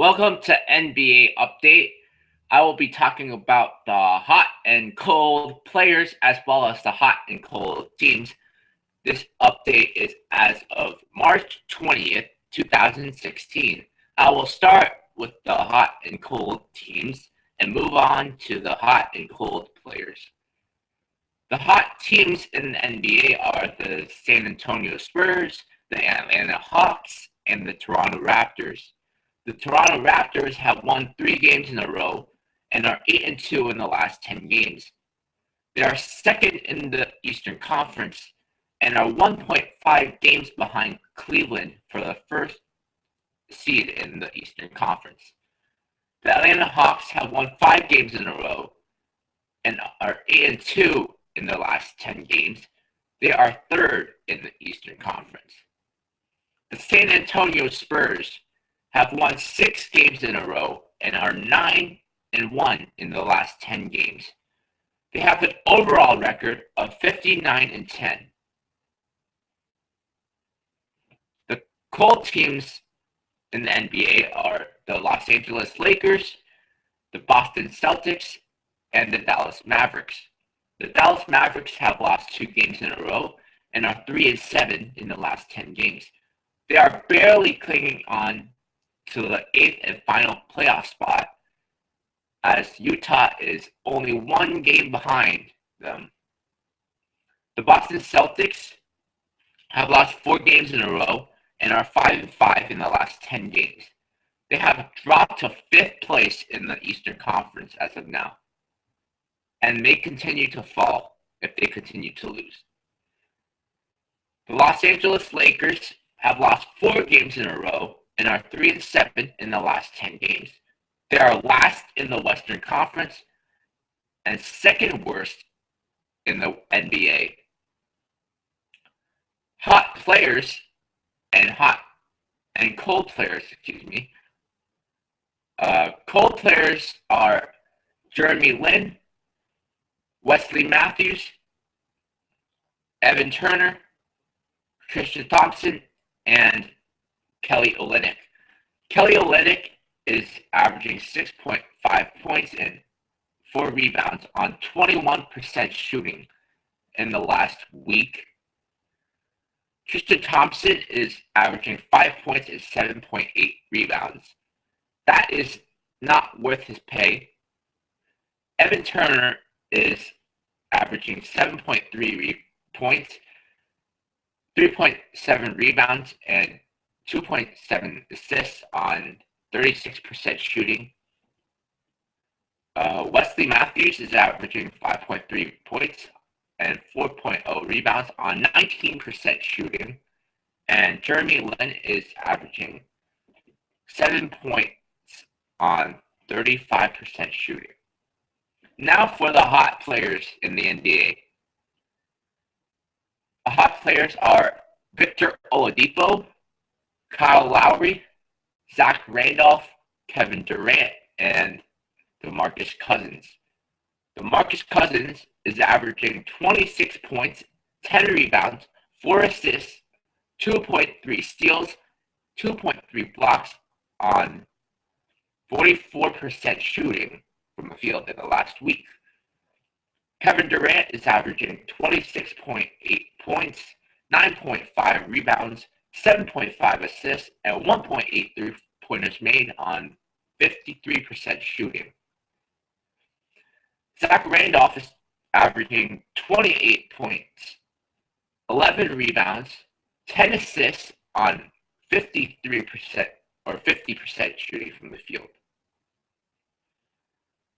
Welcome to NBA Update. I will be talking about the hot and cold players as well as the hot and cold teams. This update is as of March 20th, 2016. I will start with the hot and cold teams and move on to the hot and cold players. The hot teams in the NBA are the San Antonio Spurs, the Atlanta Hawks, and the Toronto Raptors. The Toronto Raptors have won 3 games in a row and are 8-2 in the last 10 games. They are second in the Eastern Conference and are 1.5 games behind Cleveland for the first seed in the Eastern Conference. The Atlanta Hawks have won 5 games in a row and are 8-2 in the last 10 games. They are third in the Eastern Conference. The San Antonio Spurs have won 6 games in a row and are 9-1 in the last 10 games. They have an overall record of 59-10. The cold teams in the NBA are the Los Angeles Lakers, the Boston Celtics, and the Dallas Mavericks. The Dallas Mavericks have lost 2 games in a row and are 3-7 in the last 10 games. They are barely clinging on to the 8th and final playoff spot, as Utah is only 1 game behind them. The Boston Celtics have lost 4 games in a row and are 5-5 in the last 10 games. They have dropped to 5th place in the Eastern Conference as of now, and may continue to fall if they continue to lose. The Los Angeles Lakers have lost 4 games in a row and are 3-7 in the last 10 games. They are last in the Western Conference and second worst in the NBA. Hot players and cold players, cold players are Jeremy Lin, Wesley Matthews, Evan Turner, Tristian Thompson, and Kelly Olynyk. Kelly Olynyk is averaging 6.5 points and 4 rebounds on 21% shooting in the last week. Tristian Thompson is averaging 5 points and 7.8 rebounds. That is not worth his pay. Evan Turner is averaging 7.3 points, 3.7 rebounds, and 2.7 assists on 36% shooting. Wesley Matthews is averaging 5.3 points and 4.0 rebounds on 19% shooting. And Jeremy Lin is averaging 7 points on 35% shooting. Now for the hot players in the NBA. The hot players are Victor Oladipo, Kyle Lowry, Zach Randolph, Kevin Durant, and Demarcus Cousins. Demarcus Cousins is averaging 26 points, 10 rebounds, 4 assists, 2.3 steals, 2.3 blocks on 44% shooting from the field in the last week. Kevin Durant is averaging 26.8 points, 9.5 rebounds, 7.5 assists, and 1.8 three-pointers made on 53% shooting. Zach Randolph is averaging 28 points, 11 rebounds, 10 assists on 53% or 50% shooting from the field.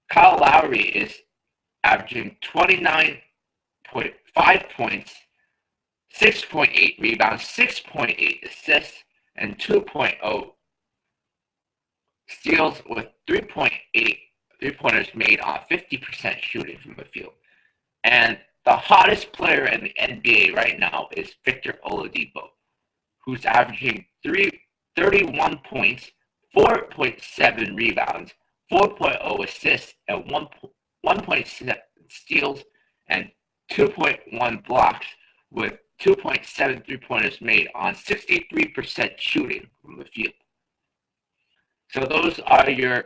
Kyle Lowry is averaging 29.5 points, 6.8 rebounds, 6.8 assists, and 2.0 steals with 3.8 three-pointers made on 50% shooting from the field. And the hottest player in the NBA right now is Victor Oladipo, who's averaging 31 points, 4.7 rebounds, 4.0 assists, and 1.7 steals, and 2.1 blocks with 2.7 three-pointers made on 63% shooting from the field. So those are your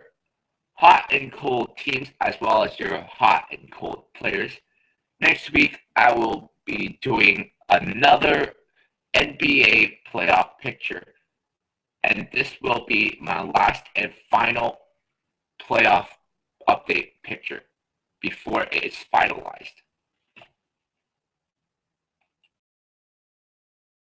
hot and cold teams as well as your hot and cold players. Next week, I will be doing another NBA playoff picture. And this will be my last and final playoff update picture before it is finalized.